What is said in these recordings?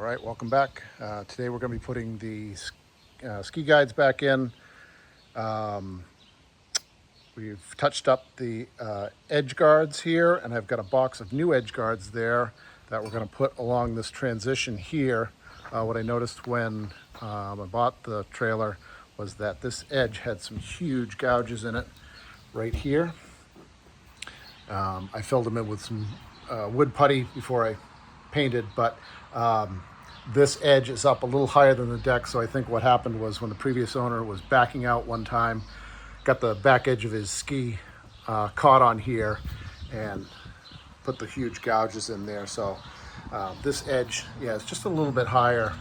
All right, welcome back. Today we're going to be putting the ski guides back in. We've touched up the edge guards here, and I've got a box of new edge guards there that we're going to put along this transition here. What I noticed when I bought the trailer was that this edge had some huge gouges in it right here. I filled them in with some wood putty before I painted, but this edge is up a little higher than the deck, so I think what happened was when the previous owner was backing out one time, got the back edge of his ski caught on here and put the huge gouges in there. So this edge, yeah, it's just a little bit higher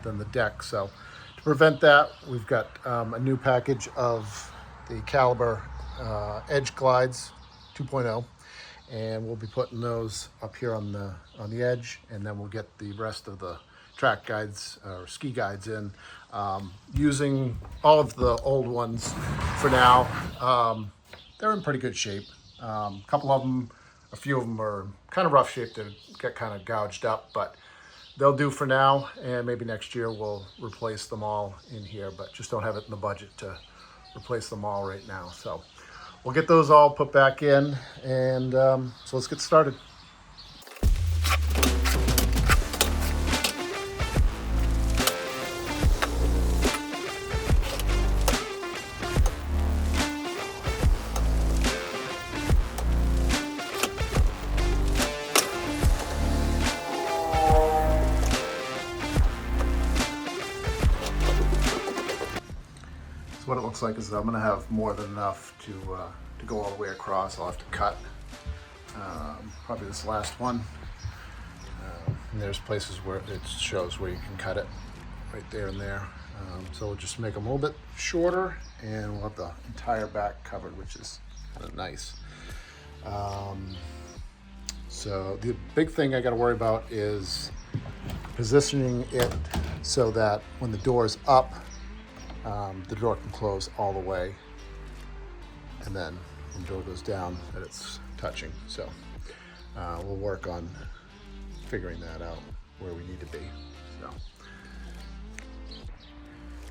than the deck. So to prevent that, we've got a new package of the Caliber Edge Glides 2.0. And we'll be putting those up here on the edge, and then we'll get the rest of the track guides or ski guides in, using all of the old ones for now. They're in pretty good shape. A few of them are kind of rough shape. They get kind of gouged up, but they'll do for now, and maybe next year we'll replace them all in here, but just don't have it in the budget to replace them all right now. So we'll get those all put back in, and so let's get started. So what it looks like is I'm going to have more than enough to go all the way across. I'll have to cut probably this last one. And there's places where it shows where you can cut it right there and there. So we'll just make them a little bit shorter, and we'll have the entire back covered, which is kind of nice. So the big thing I got to worry about is positioning it so that when the door is up, the door can close all the way, and then when the door goes down, that it's touching. So we'll work on figuring that out where we need to be.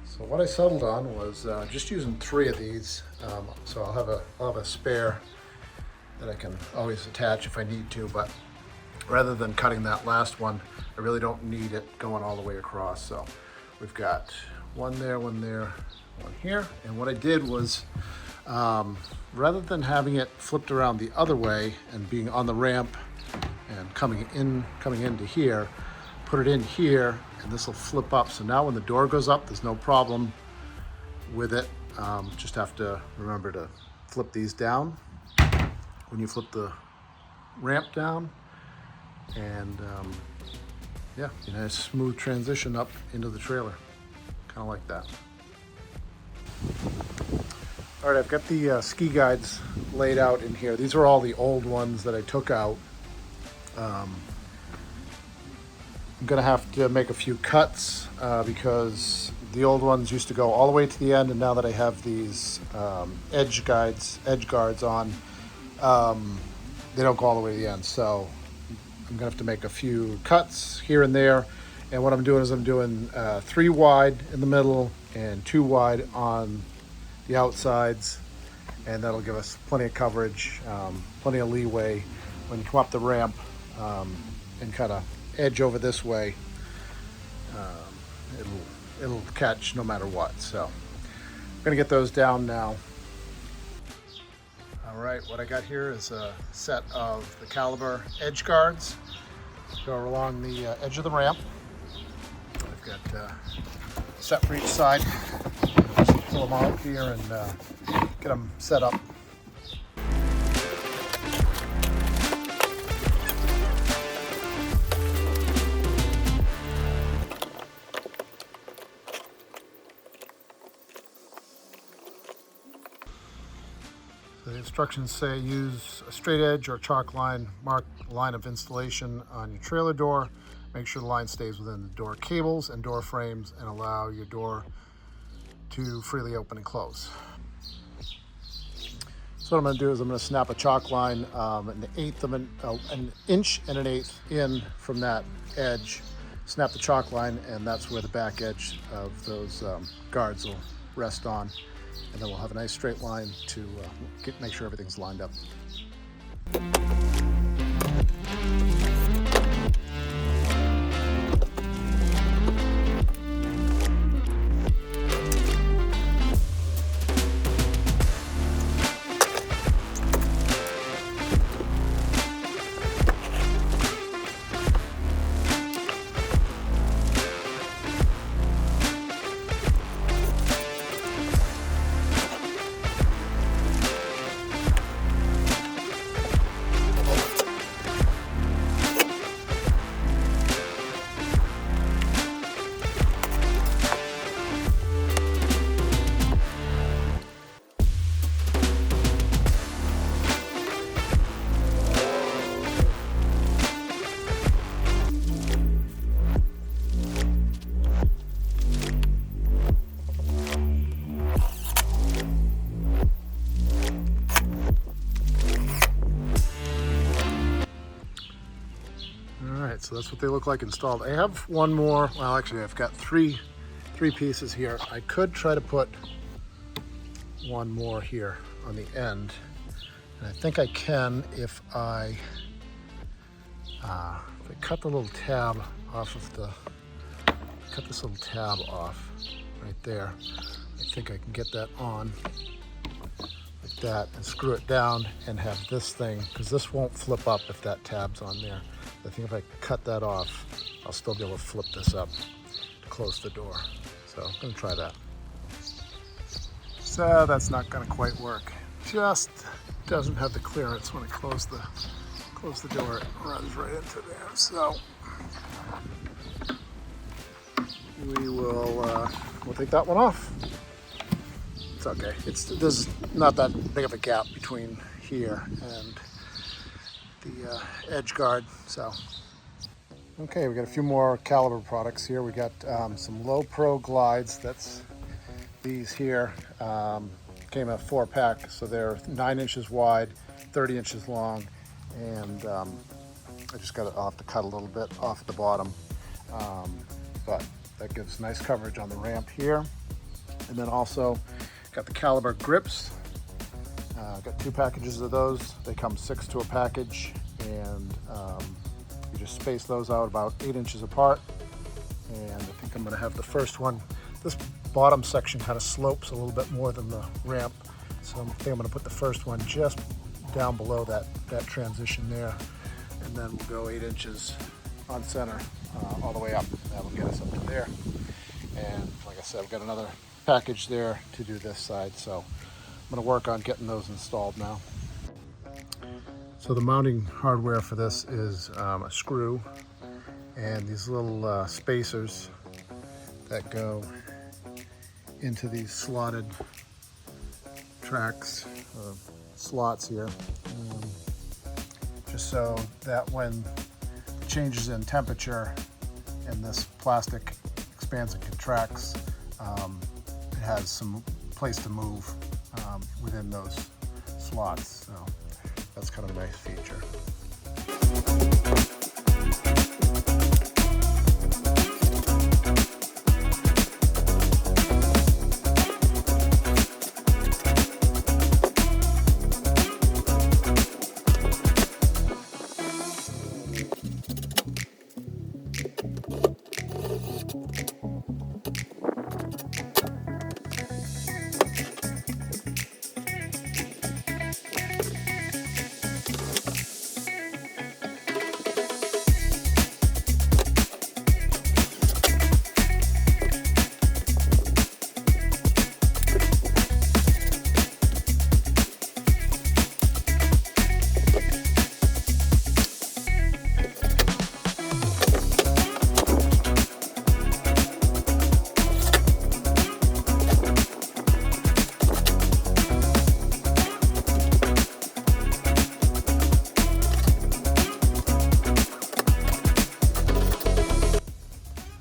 So what I settled on was just using 3 of these. So I'll have a spare that I can always attach if I need to, but rather than cutting that last one, I really don't need it going all the way across. So we've got one there, one here. And what I did was, rather than having it flipped around the other way and being on the ramp and coming into here, put it in here, and this will flip up. So now when the door goes up, there's no problem with it. Just have to remember to flip these down when you flip the ramp down, and yeah, a nice smooth transition up into the trailer, kind of like that. All right, I've got the ski guides laid out in here. These are all the old ones that I took out. I'm gonna have to make a few cuts because the old ones used to go all the way to the end, and now that I have these edge guards on, they don't go all the way to the end. So I'm gonna have to make a few cuts here and there. And what I'm doing is I'm doing 3 wide in the middle and 2 wide on the outsides, and that'll give us plenty of coverage, plenty of leeway when you come up the ramp and kind of edge over this way. It'll catch no matter what. So I'm gonna get those down now. All right, what I got here is a set of the Caliber edge guards. Go along the edge of the ramp. I've got a set for each side. Just pull them out here and get them set up. The instructions say use a straight edge or chalk line, mark the line of installation on your trailer door. Make sure the line stays within the door cables and door frames, and allow your door to freely open and close. So what I'm going to do is I'm going to snap a chalk line an inch and an eighth in from that edge, snap the chalk line, and that's where the back edge of those guards will rest on. And then we'll have a nice straight line to make sure everything's lined up. So that's what they look like installed. I have one more, well actually I've got three pieces here. I could try to put one more here on the end. And I think I can if I cut the little tab off of cut this little tab off right there. I think I can get that on like that and screw it down and have this thing, because this won't flip up if that tab's on there. I think if I cut that off, I'll still be able to flip this up to close the door. So I'm gonna try that. So that's not gonna quite work. Just doesn't have the clearance when I close the door. It runs right into there. So we'll take that one off. It's okay. There's not that big of a gap between here and the edge guard. So okay, we got a few more caliber products here. We got some Lowpro glides. That's these here. Came in a 4-pack, so they're 9 inches wide, 30 inches long, and I just I'll have to cut a little bit off at the bottom, but that gives nice coverage on the ramp here. And then also got the caliber grips. Got 2 packages of those. They come 6 to a package, and you just space those out about 8 inches apart. And I think I'm going to have the first one. This bottom section kind of slopes a little bit more than the ramp, so I think I'm going to put the first one just down below that transition there, and then we'll go 8 inches on center all the way up. That'll get us up to there. And like I said, I've got another package there to do this side, so I'm going to work on getting those installed now. So the mounting hardware for this is a screw and these little spacers that go into these slotted tracks, slots here, just so that when it changes in temperature and this plastic expands and contracts, it has some place to move within those slots. So that's kind of a nice feature.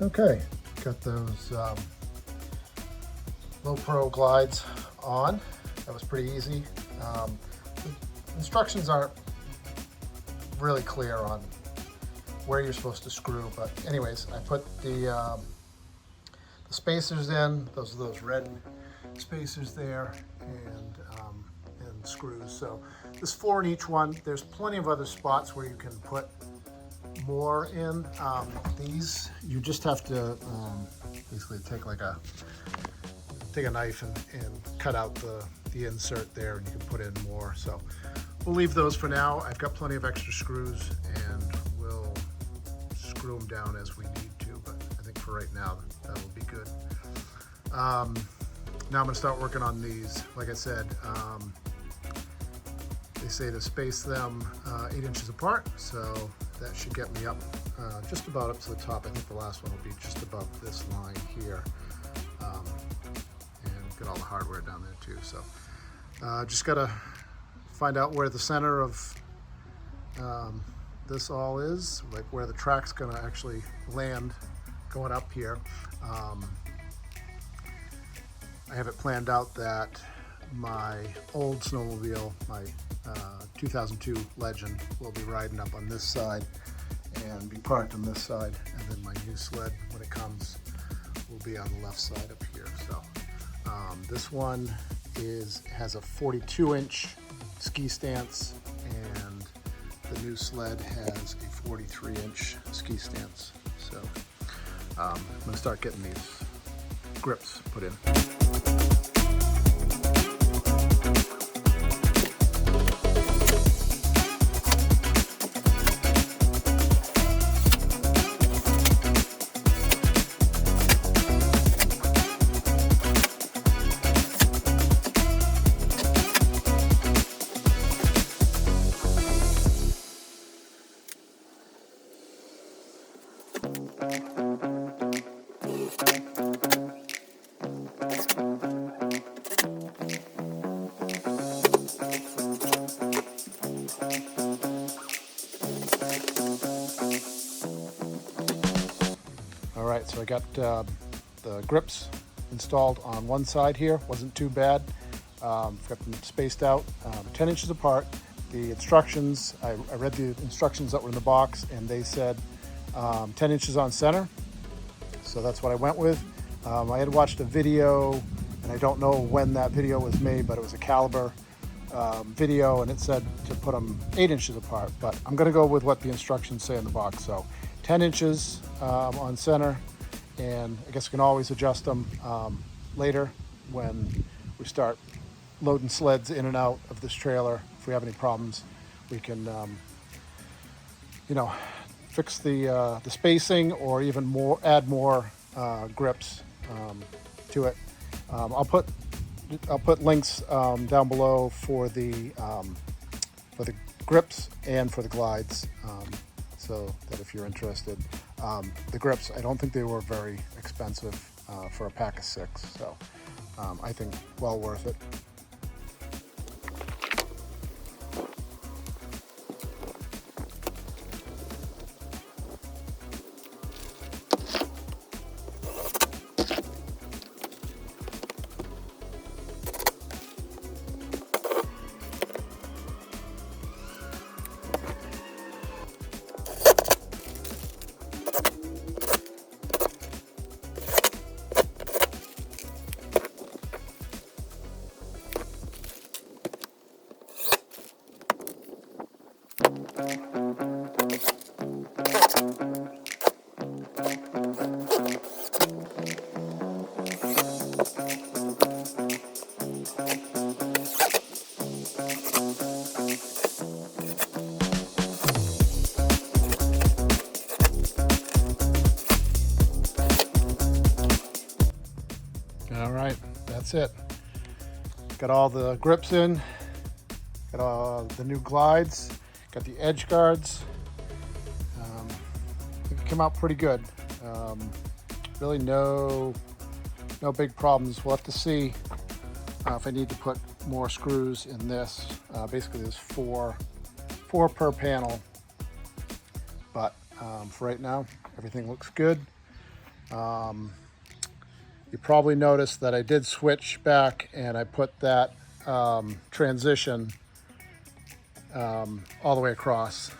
Okay, got those Lowpro glides on. That was pretty easy. The instructions aren't really clear on where you're supposed to screw. But anyways, I put the spacers in. Those are those red spacers there, and screws. So there's 4 in each one. There's plenty of other spots where you can put more in. These you just have to basically take a knife and cut out the insert there, and you can put in more. So we'll leave those for now. I've got plenty of extra screws, and we'll screw them down as we need to, but I think for right now that will be good. Now I'm going to start working on these. Like I said, they say to space them 8 inches apart, so that should get me up just about up to the top. I think the last one will be just above this line here, and get all the hardware down there too. So just got to find out where the center of this all is, like where the track's going to actually land going up here. I have it planned out that my old snowmobile, my 2002 Legend, will be riding up on this side and be parked on this side, and then my new sled, when it comes, will be on the left side up here. So this one has a 42-inch ski stance, and the new sled has a 43-inch ski stance. So I'm going to start getting these grips put in. All right, so I got the grips installed on one side here. Wasn't too bad. Got them spaced out 10 inches apart. The instructions, I read the instructions that were in the box, and they said 10 inches on center. So that's what I went with. I had watched a video, and I don't know when that video was made, but it was a caliber video, and it said to put them 8 inches apart. But I'm going to go with what the instructions say in the box. So 10 inches on center, and I guess we can always adjust them later when we start loading sleds in and out of this trailer. If we have any problems, we can fix the spacing, or even add more grips to it. I'll put links down below for the grips and for the glides, so that if you're interested. The grips, I don't think they were very expensive for a pack of 6, so I think well worth it. All right, that's it. Got all the grips in, got all the new glides, got the edge guards. I think it came out pretty good. Really no big problems. We'll have to see if I need to put more screws in this. Basically there's four per panel, but for right now everything looks good. You probably noticed that I did switch back, and I put that transition all the way across.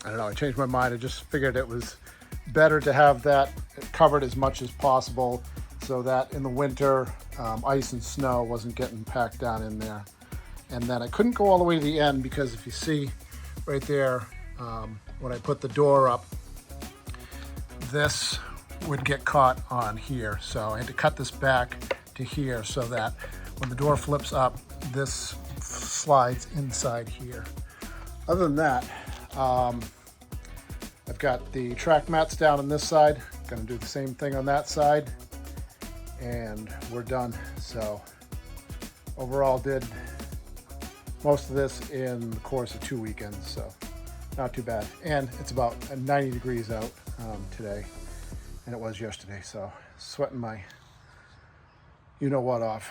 I don't know, I changed my mind. I just figured it was better to have that covered as much as possible so that in the winter, ice and snow wasn't getting packed down in there. And then I couldn't go all the way to the end because if you see right there, when I put the door up, this would get caught on here. So I had to cut this back to here so that when the door flips up, this slides inside here. Other than that, I've got the track mats down on this side. Gonna do the same thing on that side, and we're done. So overall did most of this in the course of 2 weekends, so not too bad. And it's about 90 degrees out today, and it was yesterday, so sweating my you-know-what off.